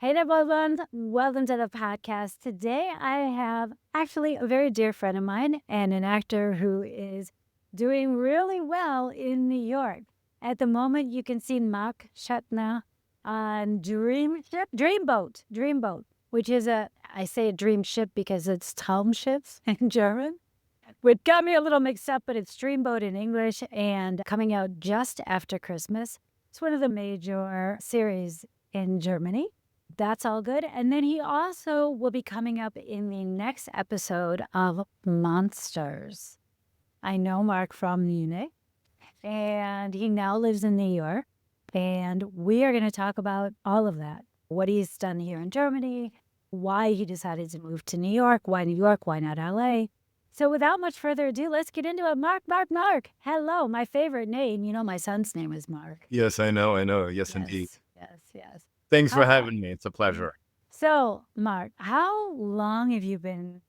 Hey there, everyone. Welcome to the podcast. Today, I have actually a very dear friend of mine and an actor who is doing really well in New York. At the moment, you can see Marc Schottner on Dreamboat, which is I say a dream ship because it's Traumschiff in German, which got me a little mixed up, but it's Dreamboat in English and coming out just after Christmas. It's one of the major series in Germany. That's all good. And then he also will be coming up in the next episode of Monsters. I know Mark from Munich, and he now lives in New York. And we are going to talk about all of that. What he's done here in Germany, why he decided to move to New York, why New York, why not LA. So without much further ado, let's get into it. Mark. Hello, my favorite name. You know, my son's name is Mark. Yes, I know. Yes, indeed. Yes. Thanks for Okay. having me. It's a pleasure. So, Mark, how long have you been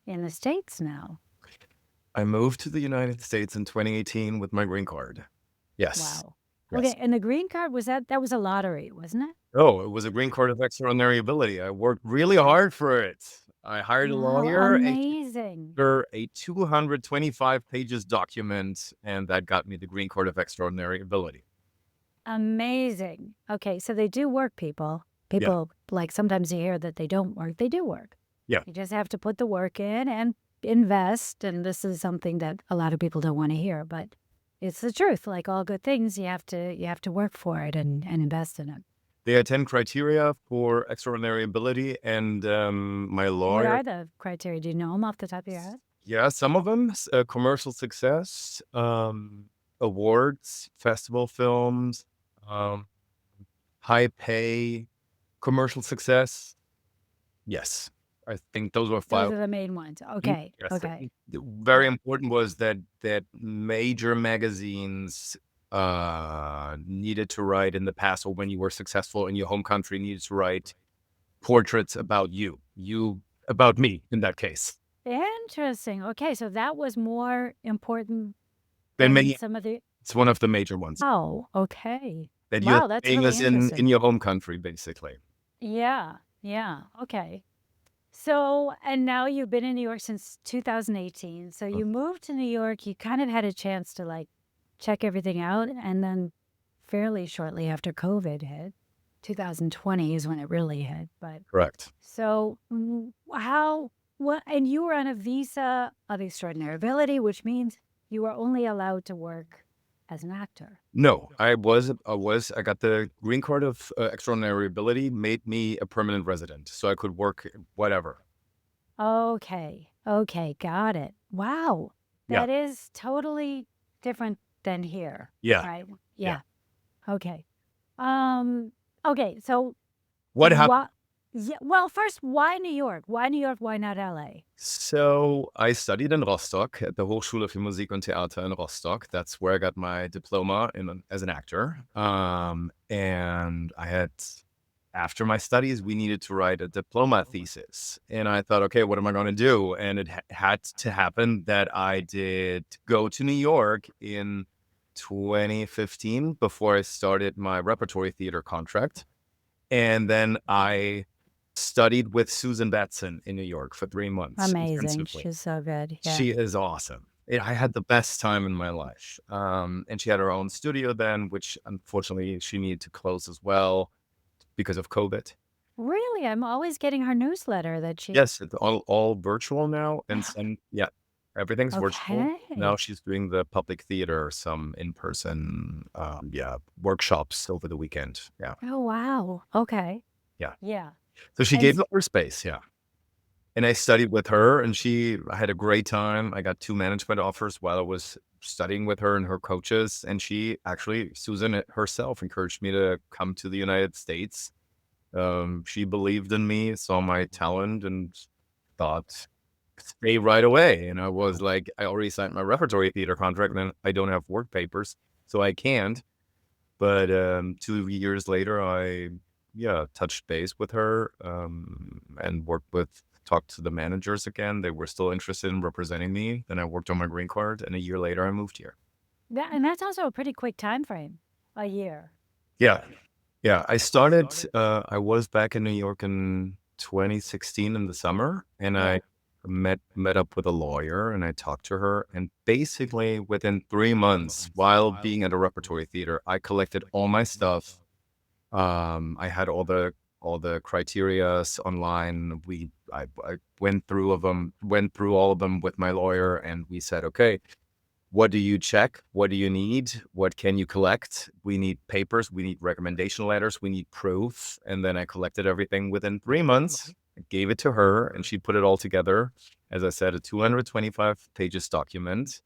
in the States now? I moved to the United States in 2018 with my green card. Yes. Wow. Yes. Okay, and the green card, that was a lottery, wasn't it? Oh, it was a green card of extraordinary ability. I worked really hard for it. I hired a Wow, lawyer, amazing. a 225 pages document, and that got me the green card of extraordinary ability. Amazing. Okay, so they do work, people. People, like, sometimes you hear that they don't work. They do work. Yeah. You just have to put the work in and invest, and this is something that a lot of people don't want to hear, but it's the truth. Like all good things, you have to work for it and invest in it. There are 10 criteria for extraordinary ability, and my lawyer... What are the criteria? Do you know them off the top of your head? Yeah, some of them, commercial success, awards, festival films, high pay, commercial success. Yes, I think those were Those 5. are the main ones. Okay. Yes. Okay. Very important was that major magazines needed to write in the past, or when you were successful in your home country, needed to write portraits about you, about me in that case. Interesting. Okay, so that was more important Then than some of the... It's one of the major ones. Oh, okay. That Wow, you're that's staying really us interesting. in your home country, basically. Yeah. Okay. So, and now you've been in New York since 2018. So you moved to New York, you kind of had a chance to like check everything out. And then fairly shortly after COVID hit, 2020 is when it really hit. But Correct. so and you were on a visa of extraordinary ability, which means you were only allowed to work as an actor. No, I got the green card of extraordinary ability, made me a permanent resident, so I could work whatever. Okay, got it. Wow, that is totally different than here. Yeah. Right? Yeah. Okay. Okay, so what happened? Yeah, well, first, why New York? Why New York? Why not LA? So I studied in Rostock at the Hochschule für Musik und Theater in Rostock. That's where I got my diploma as an actor. And I had, after my studies, we needed to write a diploma thesis. And I thought, okay, what am I going to do? And it had to happen that I did go to New York in 2015 before I started my repertory theater contract. And then I studied with Susan Batson in New York for 3 months. Amazing. She's so good. Yeah. She is awesome. I had the best time in my life. And she had her own studio then, which unfortunately she needed to close as well because of COVID. Really? I'm always getting her newsletter that she... Yes, it's all virtual now. And everything's virtual. Now she's doing the public theater, some in-person workshops over the weekend. Yeah. Oh, wow. Okay. Yeah. So she gave up her space, and I studied with her, and I had a great time. I got 2 management offers while I was studying with her and her coaches, and Susan herself encouraged me to come to the United States. She believed in me, saw my talent, and thought, stay right away. And I was like, I already signed my repertory theater contract, and I don't have work papers, so I can't. But 2 years later, I touched base with her and talked to the managers again. They were still interested in representing me. Then I worked on my green card, and a year later I moved here. And that's also a pretty quick time frame, a year. Yeah. Yeah, I was back in New York in 2016 in the summer, and Yeah. I met up with a lawyer, and I talked to her, and basically within 3 months, while being at a repertory theater, I collected all my stuff. I had all the criterias online. I went through all of them with my lawyer, and we said, okay, what do you check? What do you need? What can you collect? We need papers. We need recommendation letters. We need proof. And then I collected everything within 3 months. I gave it to her, and she put it all together. As I said, a 225 pages document.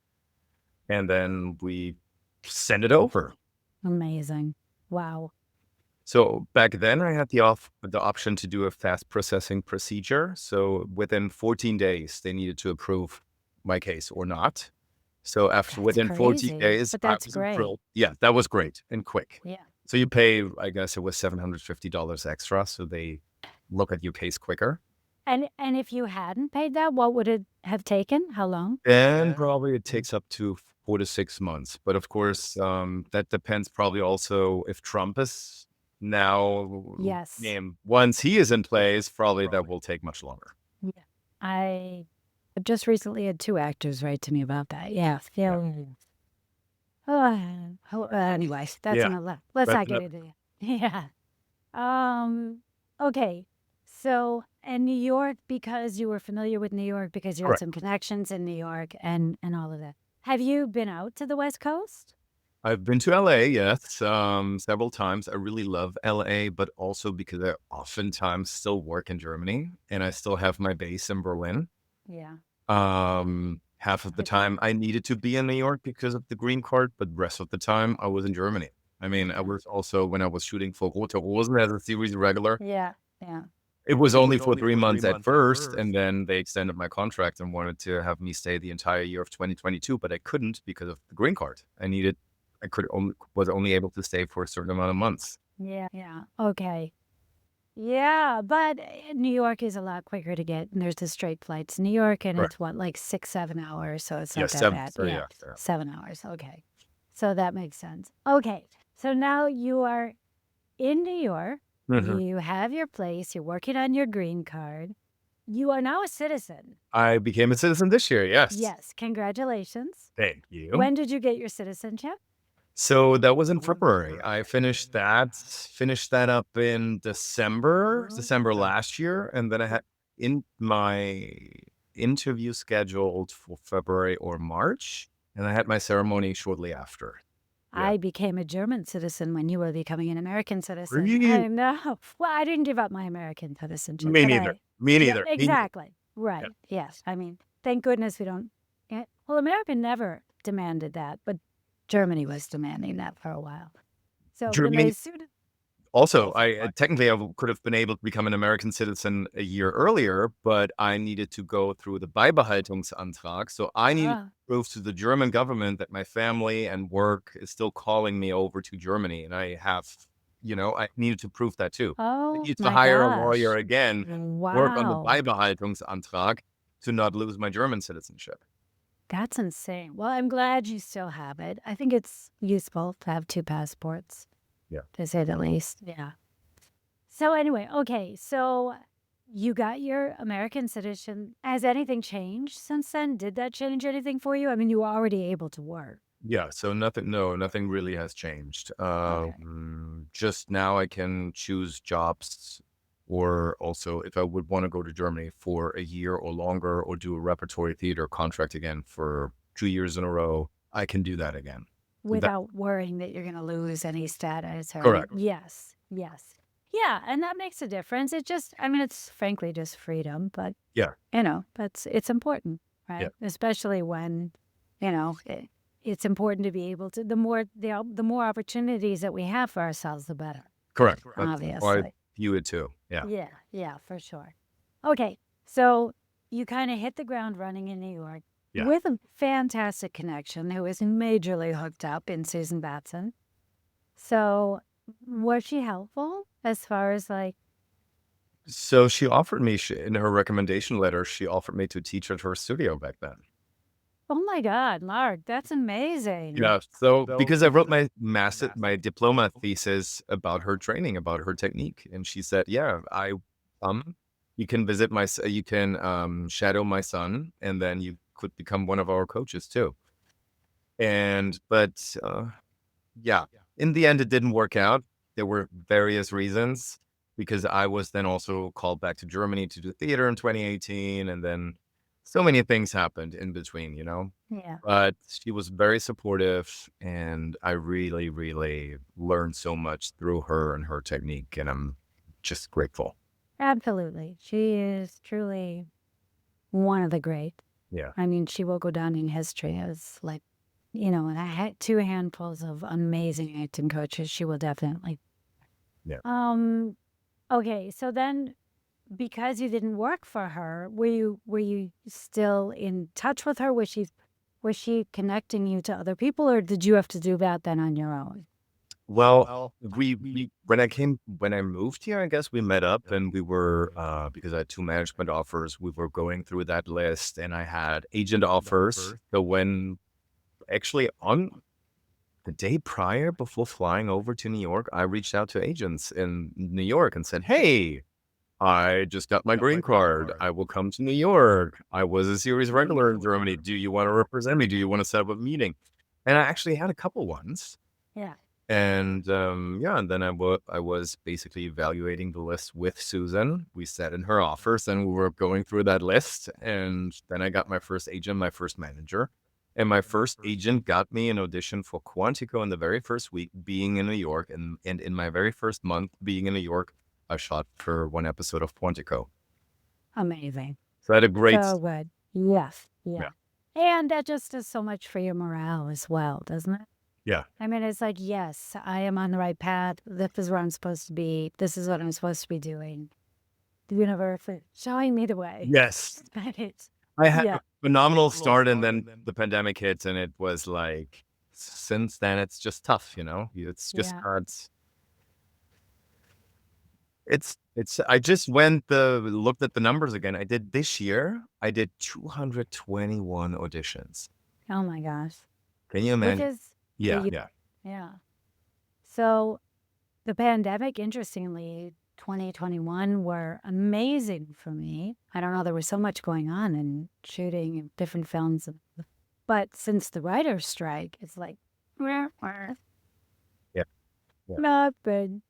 And then we sent it over. Amazing. Wow. So back then I had the option to do a fast processing procedure. So within 14 days, they needed to approve my case or not. So That's within 14 crazy, days, but I that's was great. thrilled. Yeah, that was great and quick. Yeah. So you pay, I guess it was $750 extra. So they look at your case quicker. And if you hadn't paid that, what would it have taken? How long? Then probably it takes up to 4 to 6 months. But of course, that depends probably also if Trump is now, Yes. once he is in place, probably that will take much longer. Yeah. I just recently had two actors write to me about that. Yeah. Yeah. Yeah. Anyway, that's Yeah. another. Let's That's not get into it. Yeah. Um. Okay. So, and New York, because you were familiar with New York, because you had correct. some connections in New York, and all of that. Have you been out to the West Coast? I've been to LA, yes, several times. I really love LA, but also because I oftentimes still work in Germany and I still have my base in Berlin. Yeah. Half of the time I needed to be in New York because of the green card, but the rest of the time I was in Germany. I mean, I was also when I was shooting for Rote Rosen as a series regular, Yeah. Yeah. it was only for 3 months at first, and then they extended my contract and wanted to have me stay the entire year of 2022, but I couldn't because of the green card. I could only was only able to stay for a certain amount of months. Yeah. Yeah. Okay. Yeah, but New York is a lot quicker to get, and there's the straight flights. New York, and Correct. it's what, like 6, 7 hours, so it's not Yes, that 7 bad. or Yeah, yeah. 7 hours. Okay, so that makes sense. Okay, so now you are in New York. Mhm. You have your place. You're working on your green card. You are now a citizen. I became a citizen this year, yes. Yes, congratulations. Thank you. When did you get your citizenship? So that was in February. I finished that up in December last year, and then I had in my interview scheduled for February or March, and I had my ceremony shortly after. Yeah. I became a German citizen when you were becoming an American citizen. Really? I know. Well, I didn't give up my American citizenship, Me but neither. I, Me yeah, neither. Me neither. exactly. Yeah. Right. Yes. I mean, thank goodness we don't. Yeah. Well, America never demanded that, but Germany was demanding that for a while. So, but Germany as soon as, also, I technically could have been able to become an American citizen a year earlier, but I needed to go through the Beibehaltungsantrag. So I needed to oh, prove to the German government that my family and work is still calling me over to Germany. And I needed to prove that too. I oh needed to my hire a lawyer gosh. again, work on the Wow. Beibehaltungsantrag to not lose my German citizenship. That's insane. Well, I'm glad you still have it. I think it's useful to have two passports, Yeah. to say the least. Yeah. So anyway, okay, so you got your American citizen. Has anything changed since then? Did that change anything for you? I mean, you were already able to work. Yeah, so nothing really has changed. Okay. Just now I can choose jobs, or also if I would want to go to Germany for a year or longer or do a repertory theater contract again for 2 years in a row, I can do that again. So that Without worrying that you're going to lose any status or any. correct. Yes. Yes. Yeah, and that makes a difference. It just, I mean, it's frankly just freedom, but Yeah, but it's important, yeah, right? Especially when, it's important to be able to. The more opportunities that we have for ourselves, the better. correct. That's how I Obviously. view it too. Yeah. Yeah, yeah, for sure. Okay, so you kind of hit the ground running in New York Yeah. with a fantastic connection who is majorly hooked up in Susan Batson. So, was she helpful as far as like, So she offered me in her recommendation letter, she offered me to teach at her studio back then. Oh my God, Mark, that's amazing. Yeah. So because I wrote my diploma thesis about her training, about her technique, and she said, "Yeah, um, you can visit you can shadow my son, and then you could become one of our coaches too." And but yeah, in the end, it didn't work out. There were various reasons because I was then also called back to Germany to do theater in 2018, and then so many things happened in between, you know. Yeah, But she was very supportive, and I really, really learned so much through her and her technique, and I'm just grateful. absolutely. She is truly one of the great. Yeah. I mean, she will go down in history as like, and I had two handfuls of amazing acting coaches. She will definitely. Yeah. Um, okay, so then because you didn't work for her, were you still in touch with her? Was she connecting you to other people, or did you have to do that then on your own? Well, we when I moved here, I guess we met up and we were because I had two management offers, we were going through that list and I had agent offers. So when actually on the day prior before flying over to New York, I reached out to agents in New York and said, "Hey, I just got my green card. I will come to New York. I was a series regular in Germany. Do you want to represent me? Do you want to set up a meeting?" And I actually had a couple ones. Yeah. And yeah, and then I was basically evaluating the list with Susan. We sat in her office and we were going through that list. And then I got my first agent, my first manager. And my first agent got me an audition for Quantico in the very first week being in New York. And in my very first month being in New York, I shot for one episode of Quantico. Amazing. So I had a great, So good. Yes. yeah, Yeah. And that just does so much for your morale as well, doesn't it? yeah, I mean, it's like, yes, I am on the right path. This is where I'm supposed to be. This is what I'm supposed to be doing. The universe is showing me the way. yes. But it's, I had yeah. a phenomenal start and then the pandemic hits and it was like, since then, it's just tough, you know? It's just Yeah. hard. I just looked at the numbers again. This year, I did 221 auditions. Oh my gosh. Can you Which imagine? is, Yeah, yeah. yeah. Yeah. So the pandemic, interestingly, 2021 were amazing for me. I don't know, there was so much going on and shooting and different films. But since the writer's strike, it's like, Yeah, yeah. nothing.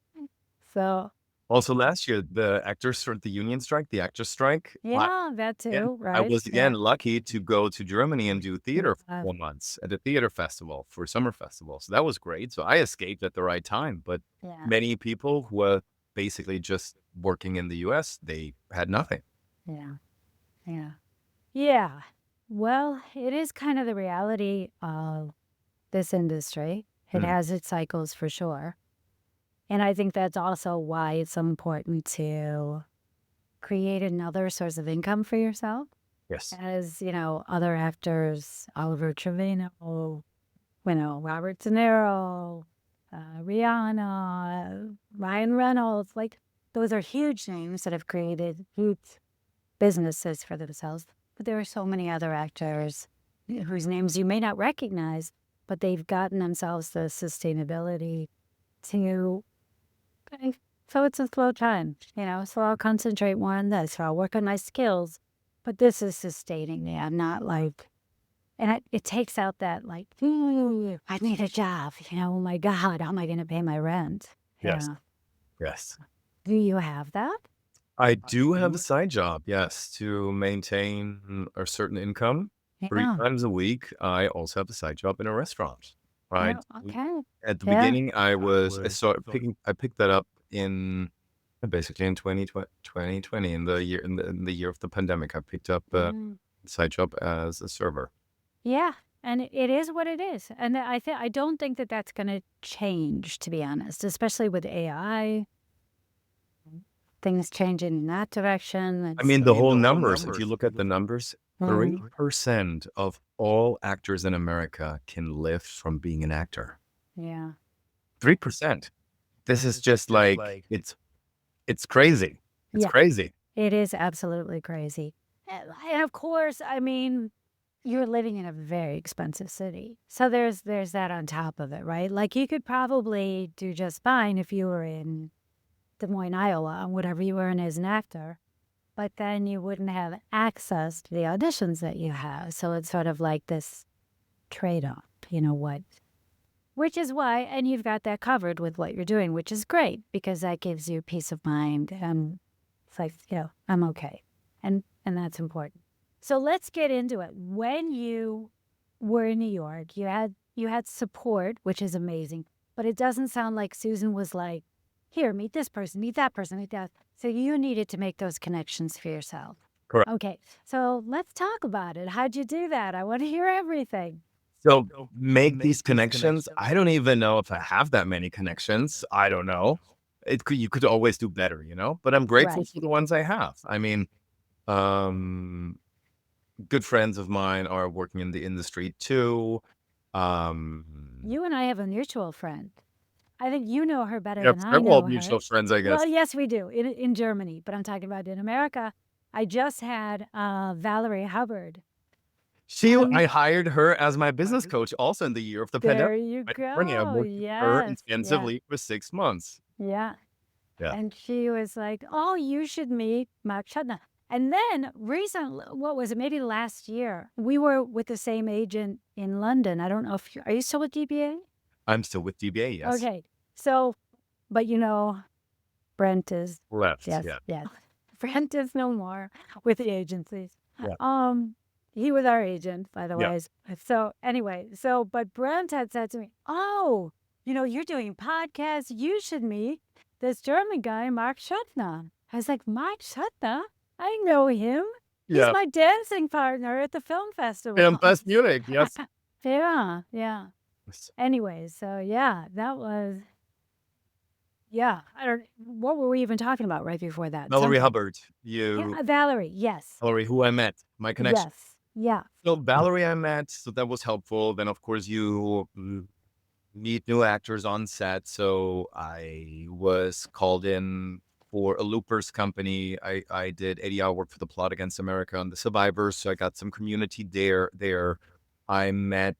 So, Also, last year, the union strike, the actors strike, yeah, that again, too, I right? was again lucky to go to Germany and do theater for Yeah. 4 months at a theater festival for summer festival. So that was great. So I escaped at the right time. But Yeah. many people who were basically just working in the US, they had nothing. Yeah. Yeah. Yeah. Well, it is kind of the reality of this industry. It Mm, has its cycles for sure. And I think that's also why it's so important to create another source of income for yourself. yes. As, other actors, Oliver Trevino, Robert De Niro, Rihanna, Ryan Reynolds, like those are huge names that have created huge businesses for themselves. But there are so many other actors whose names you may not recognize, but they've gotten themselves the sustainability to. So it's a slow time, so I'll concentrate more on this, so I'll work on my skills. But this is sustaining me. I'm not like, and it takes out that like, "Ooh, I need a job. Oh my God, how am I going to pay my rent?" Yes. Yeah. Yes. Do you have that? I do have a side job, yes, to maintain a certain income. 3 Yeah. times a week, I also have a side job in a restaurant, right? Yeah. Okay. At the Yeah. beginning, I picked that up in basically in 2020, in the year of the pandemic. I picked up a Mm. side job as a server. Yeah. And it is what it is. And I don't think that that's going to change, to be honest, especially with AI, things changing in that direction. I It's, mean, the whole numbers, if you look at the numbers, Mhm. 3% of all actors in America can live from being an actor. Yeah. 3%. This is just like it's crazy. It's Yeah. crazy. It is absolutely crazy. And of course, I mean, you're living in a very expensive city. So there's that on top of it, right? Like you could probably do just fine if you were in Des Moines, Iowa, whatever you were in as an actor, but then you wouldn't have access to the auditions that you have. So it's sort of like this trade-off, which is why, and you've got that covered with what you're doing, which is great because that gives you peace of mind. And it's like, I'm okay. And that's important. So let's get into it. When you were in New York, you had support, which is amazing, but it doesn't sound like Susan was like, here, meet this person, meet that person, meet that. So you needed to make those connections for yourself. Correct. Okay, so let's talk about it. How'd you do that? I want to hear everything. So make these connections. I don't even know if I have that many connections. I don't know. You could always do better, but I'm grateful Right. for the ones I have. I mean, good friends of mine are working in the industry too. You and I have a mutual friend. I think you know her better We have than I several know mutual her. friends, I guess. Well, yes, we do in Germany, but I'm talking about in America. I just had Valerie Hubbard. I hired her as my business coach also in the year of the There pandemic. you I go. worked with her Yes. Yeah. intensively for 6 months. Yeah. Yeah. And she was like, oh, you should meet Marc Schottner. And then recently, what was it? Maybe last year, we were with the same agent in London. I don't know if are you still with DBA? I'm still with DBA, yes. Okay. So, but Brent is, Left, yes, yeah. yes. Brent is no more with the agencies. Yeah. He was our agent, by the Yeah. way. So anyway, but Brent had said to me, oh, you're doing podcasts. You should meet this German guy, Marc Schottner. I was like, Marc Schottner? I know him. He's Yeah. my dancing partner at the film festival. And Best Munich, yes. Yeah. Anyway, so that was, what were we even talking about right before that? Valerie Hubbard, Valerie, yes. Valerie, who I met, my connection. Yes, yeah. So Valerie I met, so that was helpful. Then, of course, you meet new actors on set. So I was called in for a loopers company. I did 80-hour work for the Plot Against America on the Survivors. So I got some community there. I met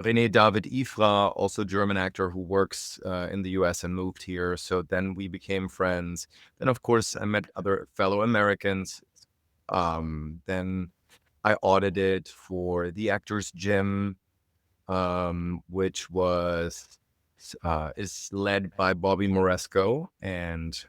René David Ifra, also German actor who works in the US and moved here. So then we became friends. Then, of course, I met other fellow Americans. Then I audited for the Actors Gym, which is led by Bobby Moresco, and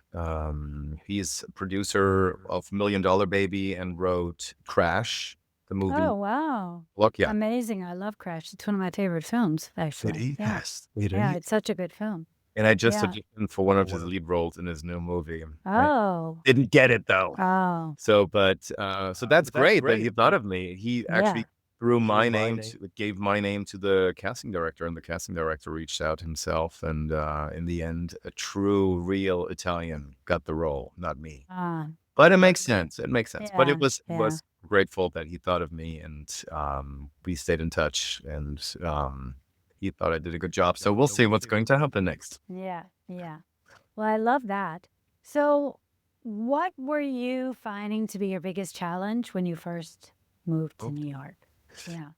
he's a producer of $1 Million Baby and wrote Crash, the movie. Oh, wow. Look, yeah. Amazing. I love Crash. It's one of my favorite films, actually. Yes. Yeah, it's such a good film. And I just auditioned for one of his lead roles in his new movie. Oh. Didn't get it though. Oh. So that's great that he thought of me. He actually gave my name to the casting director, and the casting director reached out himself. And in the end, a true, real Italian got the role, not me. But it makes sense. But it was grateful that he thought of me, and we stayed in touch, and he thought I did a good job. So we'll see what's going to happen next. Yeah. Well, I love that. So what were you finding to be your biggest challenge when you first moved to New York? Yeah.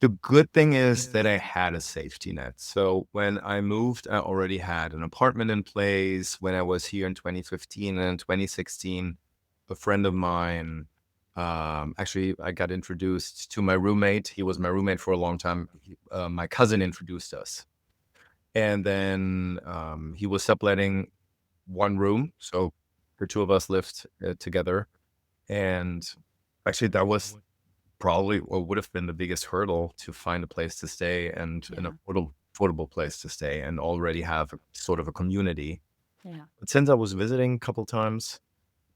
The good thing is that I had a safety net. So when I moved, I already had an apartment in place. When I was here in 2015 and in 2016, a friend of mine, actually, I got introduced to my roommate. He was my roommate for a long time. My cousin introduced us. And then he was subletting one room. So the two of us lived together. And actually, that was probably what would have been the biggest hurdle, to find a place to stay and an affordable place to stay and already have sort of a community. Yeah. But since I was visiting a couple times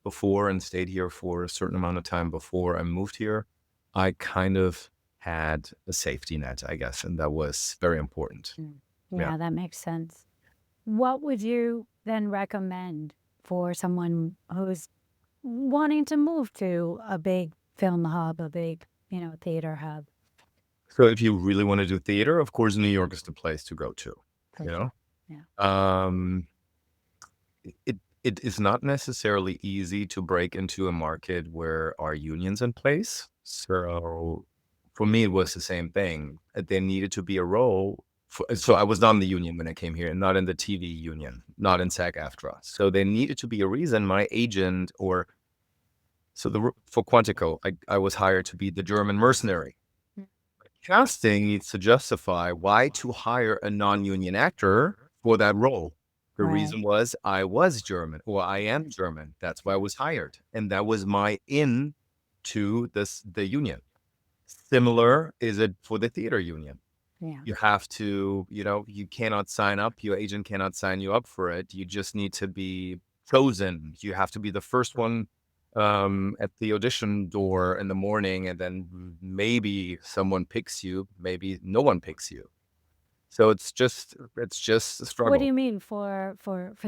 before and stayed here for a certain amount of time before I moved here, I kind of had a safety net, I guess, and that was very important. Yeah, that makes sense. What would you then recommend for someone who's wanting to move to a big film hub, a big, theater hub? So if you really want to do theater, of course, New York is the place to go to, Yeah. It is not necessarily easy to break into a market where are unions in place. So for me, it was the same thing. There needed to be a role. So I was not in the union when I came here, and not in the TV union, not in SAG-AFTRA. So there needed to be a reason my agent or for Quantico, I was hired to be the German mercenary. Casting needs to justify why to hire a non-union actor for that role. The reason was I was German, or I am German. That's why I was hired. And that was my in to the union. Similar is it for the theater union. Yeah. You have to, you cannot sign up. Your agent cannot sign you up for it. You just need to be chosen. You have to be the first one at the audition door in the morning, and then maybe someone picks you, maybe no one picks you. So it's just a struggle. What do you mean for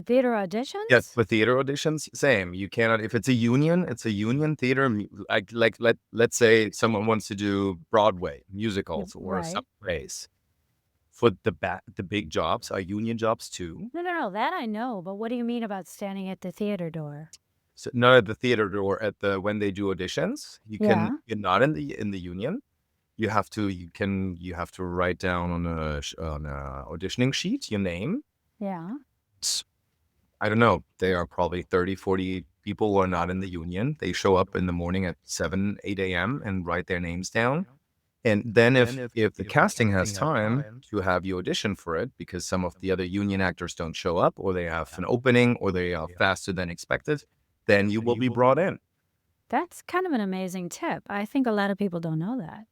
theater auditions? Yes, for theater auditions, same. You cannot, if it's a union, it's a union theater. Let's say someone wants to do Broadway musicals or some plays. For the big jobs are union jobs too. No, that I know. But what do you mean about standing at the theater door? So not at the theater door, when they do auditions, you're not in the union. You have to write down on a auditioning sheet your name. Yeah. I don't know. There are probably 30, 40 people who are not in the union. They show up in the morning at 7, 8 a.m. and write their names down. And then if the casting has time to have you audition for it, because some of the other union actors don't show up, or they have an opening, or they are faster than expected, then you will be brought in. That's kind of an amazing tip. I think a lot of people don't know that.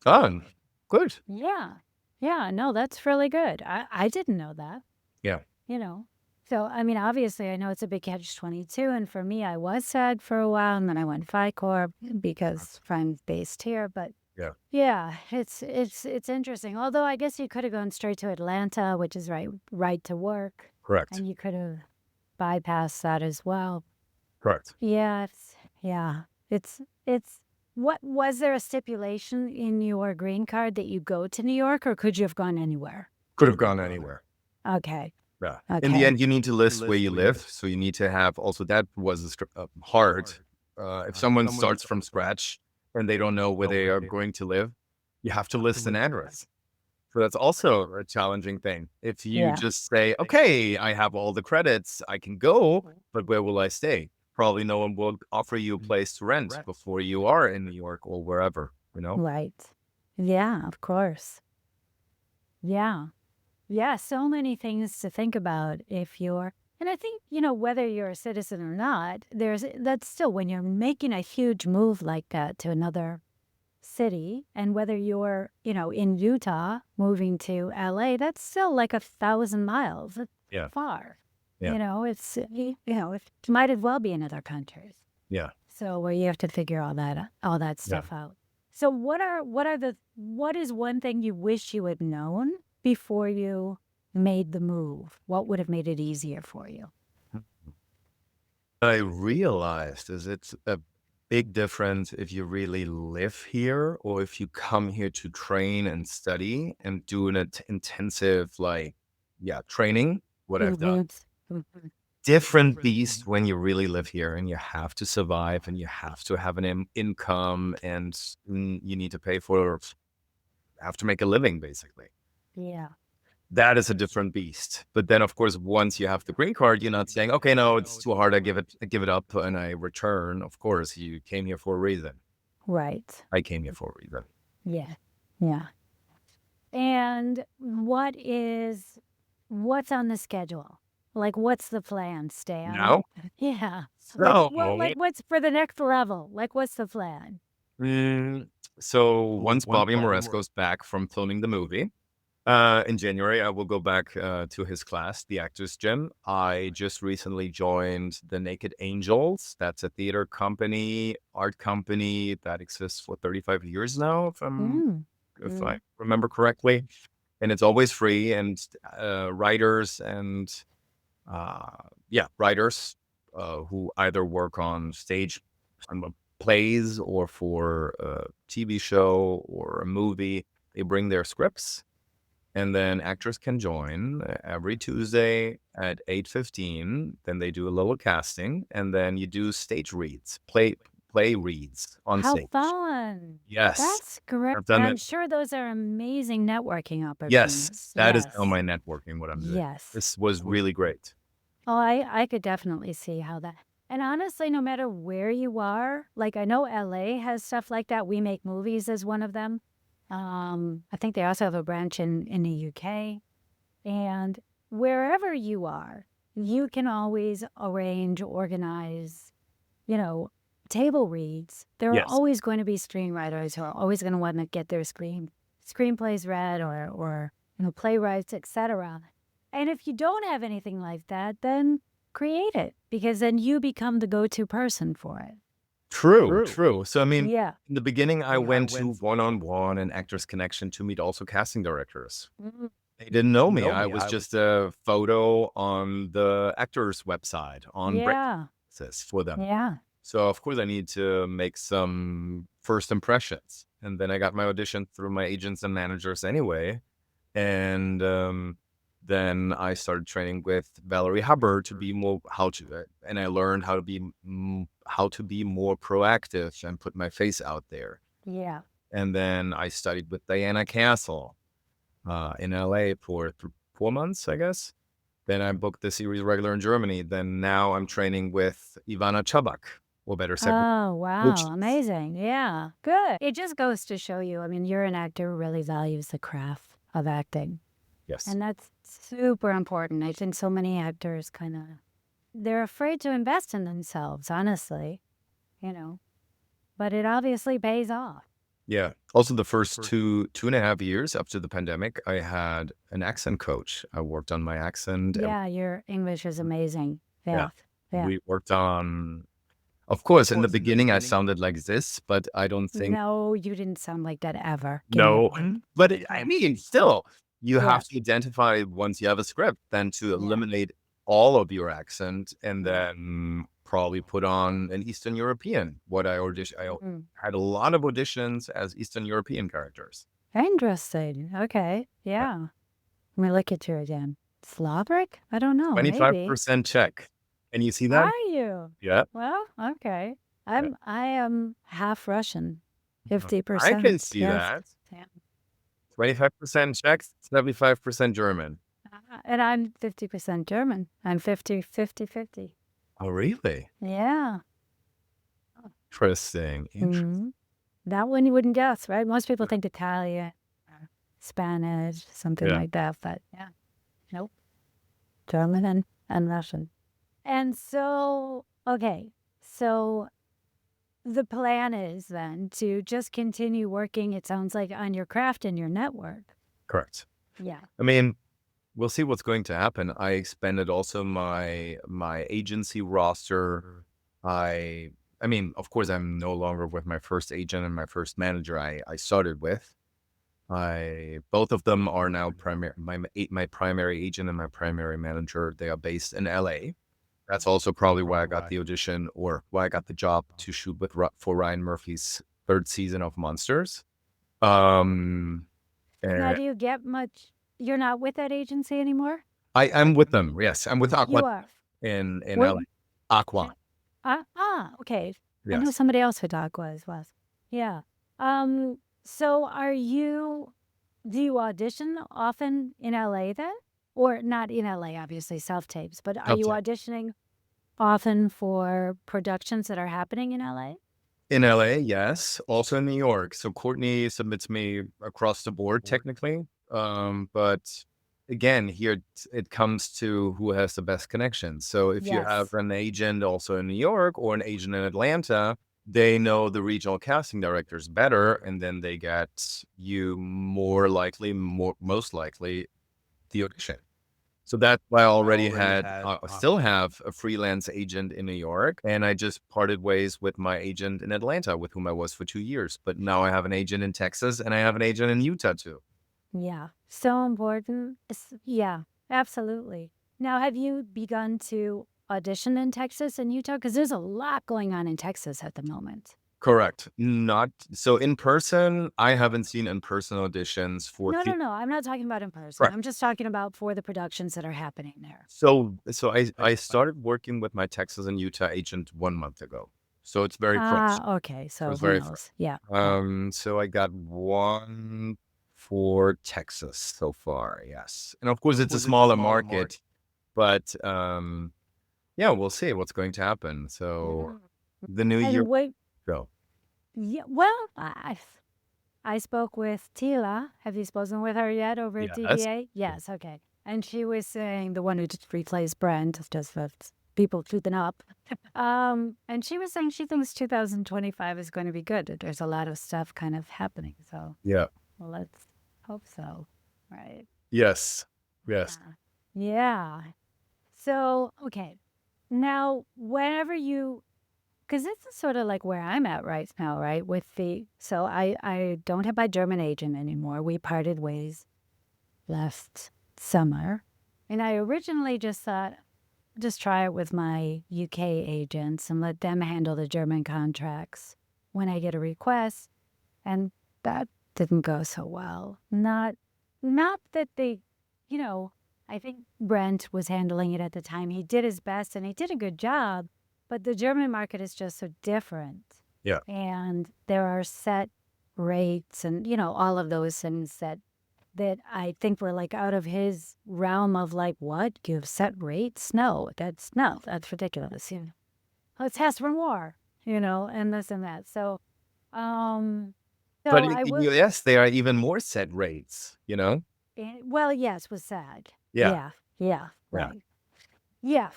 Oh, good. Yeah. Yeah, no, that's really good. I didn't know that. Yeah. So, I mean, obviously, I know it's a big catch-22, and for me, I was SAG for a while, and then I went FICOR because I'm based here, but yeah, it's interesting. Although I guess you could have gone straight to Atlanta, which is right to work. Correct. And you could have bypassed that as well. Correct. Yeah, it's what was there a stipulation in your green card that you go to New York, or could you have gone anywhere? Could have gone anywhere. Okay. Yeah. Okay. In the end, you need to list where you live. So you need to have also, that was hard. If someone starts from scratch and they don't know where they are going to live, you have to list an address. So that's also a challenging thing. If you just say, okay, I have all the credits, I can go, but where will I stay? Probably no one will offer you a place to rent before you are in New York or wherever, Right. Yeah, of course. Yeah. Yeah, so many things to think about if you're, and I think, whether you're a citizen or not, that's still, when you're making a huge move like that to another city, and whether you're, in Utah moving to LA, that's still like 1,000 miles. That's far. Yeah. It might as well be in other countries. Yeah. So where you have to figure all that stuff out. So what is one thing you wish you had known before you made the move? What would have made it easier for you? I realized it's a big difference if you really live here or if you come here to train and study and do an intensive, training, what I've done. Different beast when you really live here and you have to survive and you have to have an income and you need to have to make a living, basically. Yeah. That is a different beast. But then, of course, once you have the green card, you're not saying, okay, no, it's too hard. I give it up and I return. Of course, you came here for a reason. Right. I came here for a reason. Yeah. Yeah. And what's on the schedule? Like, what's the plan, Stan? Now? Yeah. No. What's for the next level? Like, what's the plan? So once Bobby Moresco's back from filming the movie, in January, I will go back to his class, the Actors Gym. I just recently joined the Naked Angels. That's a theater company, art company that exists for 35 years now, if I remember correctly. And it's always free. And writers who either work on stage plays or for a TV show or a movie, they bring their scripts. And then actors can join every Tuesday at 8:15. Then they do a little casting, and then you do stage reads, play reads on How stage. fun. Yes, That's great. I've And done I'm it. sure those are amazing networking Yes, opportunities. that is how Yes. my networking what I'm doing. Yes. This was really great. Oh, I could definitely see how that. And honestly, no matter where you are, like I know LA has stuff like that. We Make Movies is one of them. I think they also have a branch in the UK. And wherever you are, you can always arrange, organize, you know, table reads. There are Yes. always going to be screenwriters who are always going to want to get their screenplays read or playwrights, etc. And if you don't have anything like that, then create it because then you become the go-to person for it. True, true. So, I mean, Yeah. in the beginning, I went to One-on-One and Actors Connection to meet also casting directors. Mhm. They didn't know me. I was just a photo on the actor's website on Yeah. breakfasts for them. Yeah. So, of course, I need to make some first impressions. And then I got my audition through my agents and managers anyway. And then I started training with Valerie Hubbard to be more and I learned how to be more proactive and put my face out there. Yeah. And then I studied with Diana Castle in LA for 4 months, I guess. Then I booked the series regular in Germany. Then now I'm training with Ivana Chabak, or better said, Oh, wow. Auditions. Amazing. Yeah. Good. It just goes to show you, I mean, you're an actor who really values the craft of acting. Yes. And that's super important. I think so many actors they're afraid to invest in themselves, honestly, but it obviously pays off. Yeah. Also, the first 2.5 years after the pandemic, I had an accent coach. I worked on my accent. Yeah, your English is amazing. Yeah. Yeah. Yeah. We worked on, of course, in the beginning, I sounded like this, but I don't think, No, you didn't sound like that ever. Give me a no. break. But I mean, still, you Yeah. have to identify once you have a script, then to Yeah. eliminate all of your accent and Yeah. then probably put on an Eastern European. I Mm. had a lot of auditions as Eastern European characters. Interesting. Okay. Yeah. Let me look at you again. Slavic? I don't know. Maybe. 25% Czech. Can you see that? Are you? Yeah. Well, okay. Yeah. I am half Russian. I 50%. can see Yes. that. Yeah. 25% Czech, 75% German. And I'm 50% German. I'm 50. Oh, really? Yeah. Interesting. Mhm. That one you wouldn't guess, right? Most people think Italian, or Spanish, something Yeah. like that, but yeah. Nope. German and Russian. And so, okay. So the plan is then to just continue working, it sounds like, on your craft and your network. Correct. Yeah. I mean, we'll see what's going to happen. I expanded also my agency roster. I mean, of course, I'm no longer with my first agent and my first manager I started with. Both of them are now my primary agent and my primary manager. They are based in LA. That's also probably why I got the audition or why I got the job to shoot for Ryan Murphy's third season of Monsters. Now, And do you get much? You're not with that agency anymore? I'm with them. Yes, I'm with Aqua You are. in Where? LA. Aqua. Okay. I know Yes. somebody else with Aqua as well. Yeah. So do you audition often in LA then? Or not in LA, obviously, self-tapes, but are you Okay. auditioning often for productions that are happening in LA? In LA, yes. Also in New York. So Courtney submits me across the board technically. But again, here it comes to who has the best connections. So if you have Yes. an agent also in New York or an agent in Atlanta, they know the regional casting directors better, and then they get you most likely the audition. So that's why I already still have a freelance agent in New York, and I just parted ways with my agent in Atlanta, with whom I was for 2 years. But now I have an agent in Texas, and I have an agent in Utah too. Yeah. So important. Yeah, absolutely. Now, have you begun to audition in Texas and Utah? Because there's a lot going on in Texas at the moment. Correct. Not so in person. I haven't seen in person auditions for. No. I'm not talking about in person. Correct. I'm just talking about for the productions that are happening there. So I started working with my Texas and Utah agent 1 month ago. So it's very close. Ah, okay. So So it's who very fresh. knows? Yeah. Yeah. So I got one for Texas so far, yes. And of course, it's a smaller market, but yeah, we'll see what's going to happen. So Mm. the new year, And wait, go. yeah, well, I spoke with Tila. Have you spoken with her yet over at Yes. DVA? Yes, okay. And she was saying the one who just replaced Brent, just for people shooting up. And she was saying she thinks 2025 is going to be good. There's a lot of stuff kind of happening. So, Yeah. well, let's hope so. Right. Yes. Yes. Yeah. Yeah. So, okay. Now, whenever you, because this is sort of like where I'm at right now, right? So I don't have my German agent anymore. We parted ways last summer. And I originally just thought, just try it with my UK agents and let them handle the German contracts when I get a request. And that didn't go so well. Not that they, you know, I think Brent was handling it at the time. He did his best and he did a good job, but the German market is just so different. Yeah. And there are set rates and, all of those things that I think were like out of his realm of like, what? You have set rates? No, that's ridiculous. Let's ask for more, and this and that. So, um, But so in I the will. US, they are even more set rates, you know? Well, yes, was SAG. Yeah. Yeah, yeah, Yeah. right. Yeah,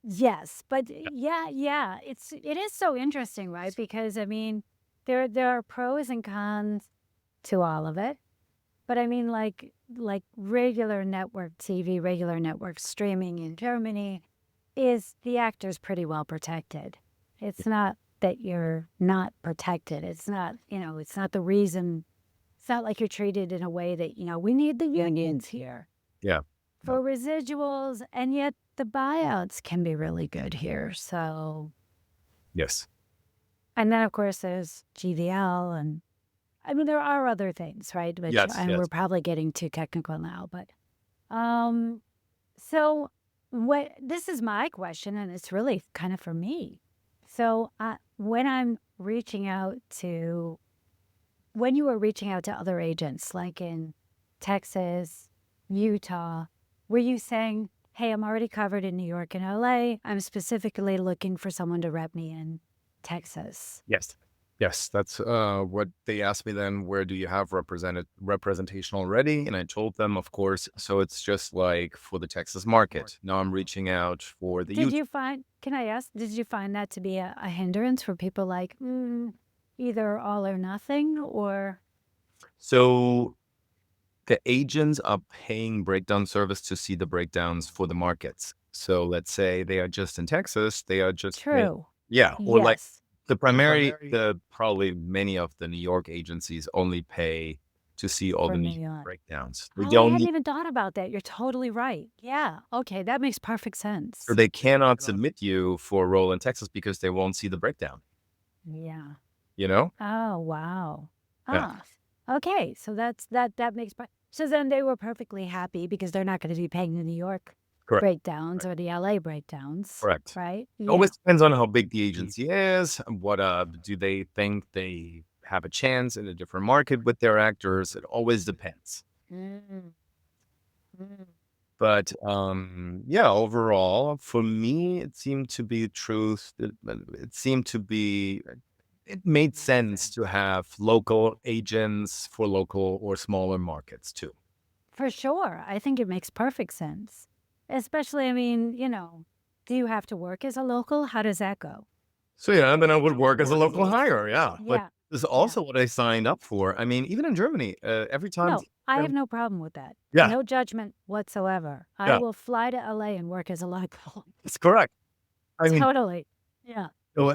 yes, but yeah, yeah. It is so interesting, right? Because I mean, there are pros and cons to all of it. But I mean, like regular network TV, regular network streaming in Germany, is the actor's pretty well protected. It's not that you're not protected. It's not, it's not the reason. It's not like you're treated in a way that, we need the unions here Yeah. for No. residuals, and yet the buyouts can be really good here. So, Yes. and then of course there's GVL, and I mean there are other things, right? Which Yes. and we're Yes. probably getting too technical now, but um, so what? This is my question, and it's really kind of for me. So, when you were reaching out to other agents, like in Texas, Utah, were you saying, "Hey, I'm already covered in New York and LA. I'm specifically looking for someone to rep me in Texas"? Yes. Yes, that's what they asked me then, where do you have representation already? And I told them, of course, so it's just like for the Texas market. Now I'm reaching out for the Did Utah. you find? Can I ask? Did you find that to be a hindrance for people like either all or nothing, or So the agents are paying breakdown service to see the breakdowns for the markets. So let's say they are just in Texas, they are just true? yeah, or like Yes, the probably many of the New York agencies only pay to see all for the New New York York. breakdowns. They Oh, I don't hadn't need, even thought about that. You're totally right. Yeah. Okay, that makes perfect or sense. they cannot submit you for a role in Texas because they won't see the breakdown, Yeah. you know? Oh, wow. Yeah, Ah. Okay, so that makes so then they were perfectly happy because they're not going to be paying the New York correct. breakdowns or the LA breakdowns, Correct. right? It always Yeah. depends on how big the agency is. What do they think they have a chance in a different market with their actors? It always depends. Mm, mm. But yeah, overall, for me, it seemed to be truth. It seemed to be. It made sense to have local agents for local or smaller markets too. For sure. I think it makes perfect sense. Especially, I mean, do you have to work as a local? How does that go? So yeah, and then I would work as a local hire. Yeah, but Yeah. this is Yeah. also what I signed up for. I mean, even in Germany, every time. No, I have no problem with that. Yeah, No judgment whatsoever. I yeah, will fly to LA and work as a local. that's correct. I mean, Totally. Yeah. so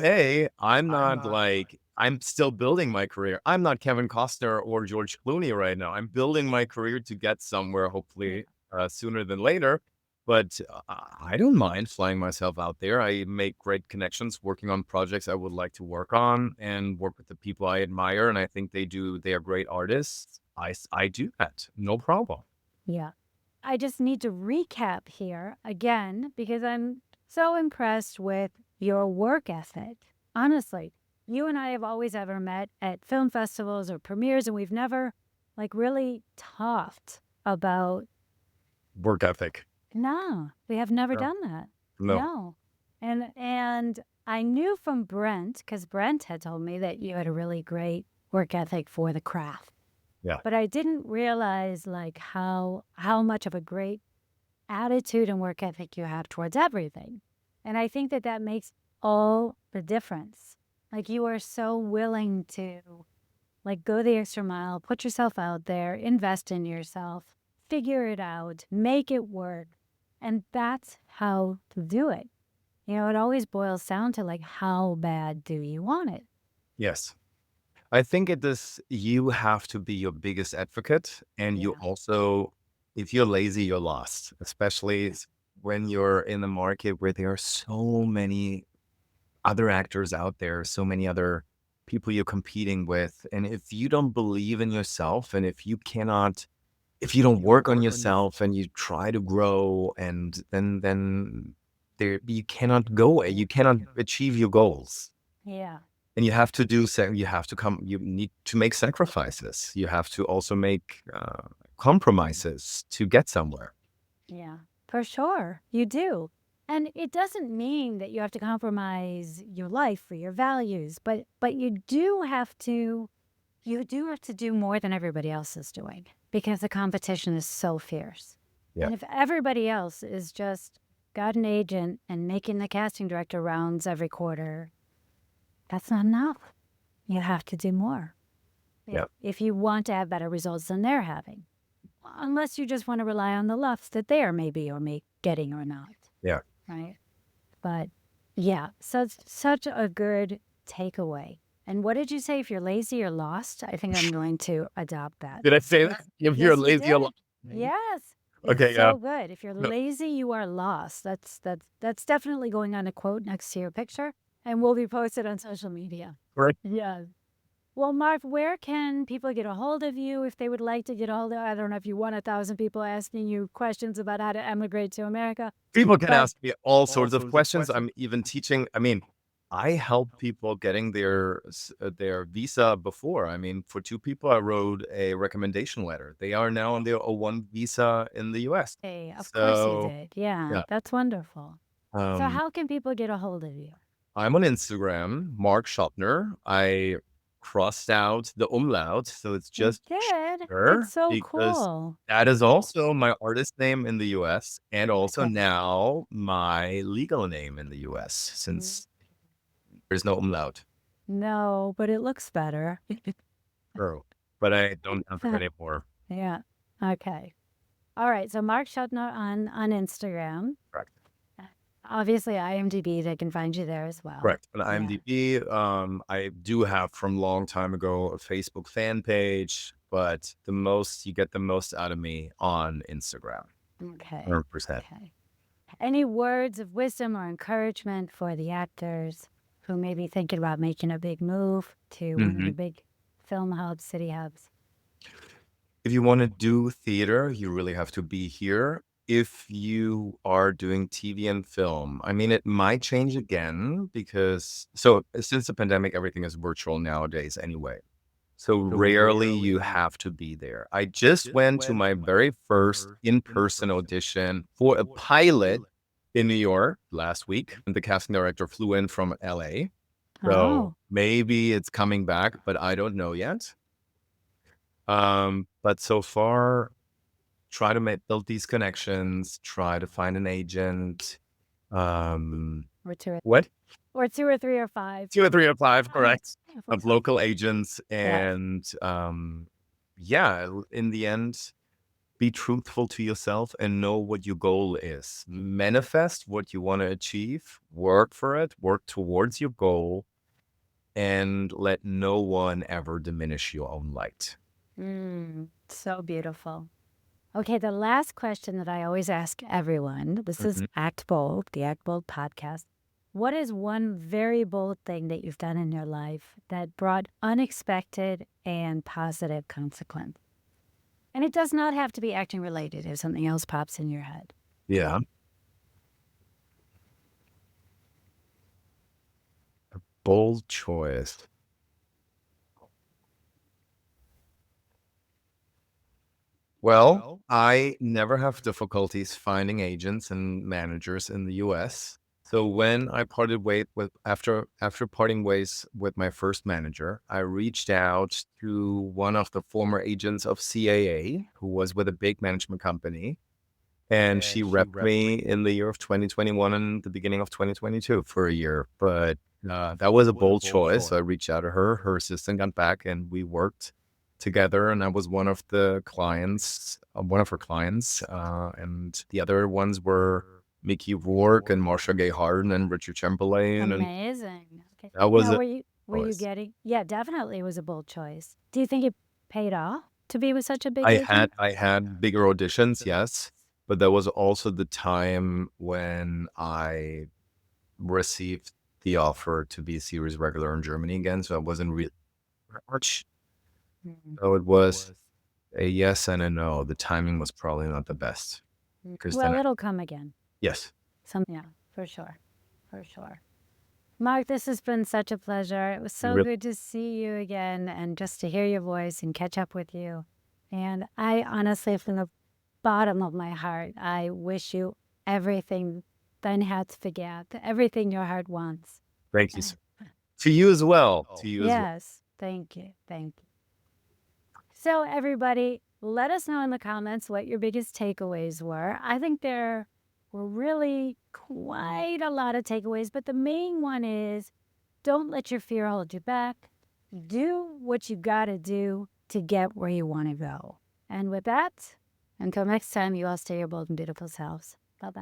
I'm not like I'm still building my career. I'm not Kevin Costner or George Clooney right now. I'm building my career to get somewhere, Yeah. hopefully sooner than later. But I don't mind flying myself out there. I make great connections working on projects I would like to work on and work with the people I admire. And I think they are great artists. I do that. No problem. Yeah. I just need to recap here again because I'm so impressed with your work ethic. Honestly, you and I have always ever met at film festivals or premieres, and we've never like really talked about. Work ethic. No, we have never No. done that. No. No. And I knew from Brent, because Brent had told me that you had a really great work ethic for the craft. Yeah. But I didn't realize like how much of a great attitude and work ethic you have towards everything. And I think that that makes all the difference. Like you are so willing to like go the extra mile, put yourself out there, invest in yourself, figure it out, make it work. And that's how to do it. You know, it always boils down to like, how bad do you want it? Yes. I think it is, you have to be your biggest advocate. And you Yeah. also, if you're lazy, you're lost, especially when you're in the market where there are so many other actors out there, so many other people you're competing with. And if you don't believe in yourself, and if you don't work on yourself and you try to grow, and then there, you cannot go, you cannot achieve your goals. Yeah. And you have to you need to make sacrifices. You have to also make compromises to get somewhere. Yeah, for sure. You do. And it doesn't mean that you have to compromise your life or your values, but you do have to do more than everybody else is doing because the competition is so fierce. Yeah. And if everybody else is just got an agent and making the casting director rounds every quarter, that's not enough. You have to do more. Yeah. If you want to have better results than they're having. Unless you just want to rely on the luffs that they are maybe or getting or not. Yeah. Right. But yeah, such a good takeaway. And what did you say? If you're lazy, you're lost. I think I'm going to adopt that. Did I say that? If you're Yes, you lazy, did. Yes. It's Okay, yeah. so good. If you're No. lazy, you are lost. That's definitely going on a quote next to your picture and will be posted on social media. Right. Yeah. Well, Mark, where can people get a hold of you if they would like to get a hold of? I don't know if you want 1,000 people asking you questions about how to emigrate to America. People can ask me all sorts of questions. I'm even teaching. I mean, I help people getting their visa before. I mean, for 2 people, I wrote a recommendation letter. They are now on their O1 visa in the US. Hey, of course you So, did. Yeah, yeah. that's wonderful. So Um, how can people get a hold of you? I'm on Instagram, Marc Schottner. I crossed out the umlaut, so it's You just did. Schottner, It's so because cool. that is also my artist name in the US, and also Okay. now my legal name in the US, since there's no umlaut. No, but it looks better. True. But I don't have it anymore. Yeah. Okay. All right. So Mark Schottner on Instagram. Correct. Obviously, IMDb, they can find you there as well. Correct. On IMDb, I do have from long time ago a Facebook fan page, but you get the most out of me on Instagram. Okay. 100%. Okay. Any words of wisdom or encouragement for the actors who may be thinking about making a big move to one of the big film hubs, city hubs? If you want to do theater, you really have to be here. If you are doing TV and film, I mean, it might change again because since the pandemic, everything is virtual nowadays anyway. So rarely you have to be there. I just went to my very first in-person audition for a pilot in New York last week, and the casting director flew in from LA. So Oh, maybe it's coming back, but I don't know yet. But so far, try to build these connections, try to find an agent. or two, What? or 2 or 3 or 5. 2 or 3 or 5, correct, Yeah. of local agents. Yeah. And yeah, in the end, be truthful to yourself and know what your goal is. Manifest what you want to achieve, work for it, work towards your goal, and let no one ever diminish your own light. So beautiful. Okay, the last question that I always ask everyone, this is Act Bold, the Act Bold podcast. What is one very bold thing that you've done in your life that brought unexpected and positive consequence? And it does not have to be acting related if something else pops in your head. Yeah. A bold choice. Well, I never have difficulties finding agents and managers in the US. So when I parted ways with after parting ways with my first manager, I reached out to one of the former agents of CAA, who was with a big management company, and she repped me in the year of 2021 and the beginning of 2022 for a year. But that was a bold choice. So I reached out to her. Her assistant got back, and we worked together. And I was one of the clients, one of her clients. And the other ones were Mickey Rourke and Marsha Gay Harden and Richard Chamberlain. And Amazing. Okay. that was Now, a were you choice. getting? Yeah, definitely it was a bold choice. Do you think it paid off to be with such a big agent? I had bigger auditions, yes, but that was also the time when I received the offer to be a series regular in Germany again, so I wasn't really much. Mm. So it was a yes and a no. The timing was probably not the best because then Well, it'll come again. yes, Yeah, for sure. For sure. Marc, this has been such a pleasure. It was so really, good to see you again and just to hear your voice and catch up with you. And I honestly, from the bottom of my heart, I wish you everything dein Herz begehrt, everything your heart wants. thank you. To you as well. To you as well. Yes, thank you. Thank you. So, everybody, let us know in the comments what your biggest takeaways were. I think there were really quite a lot of takeaways, but the main one is don't let your fear hold you back. Do what you got to do to get where you want to go. And with that, until next time, you all stay your bold and beautiful selves. Bye bye.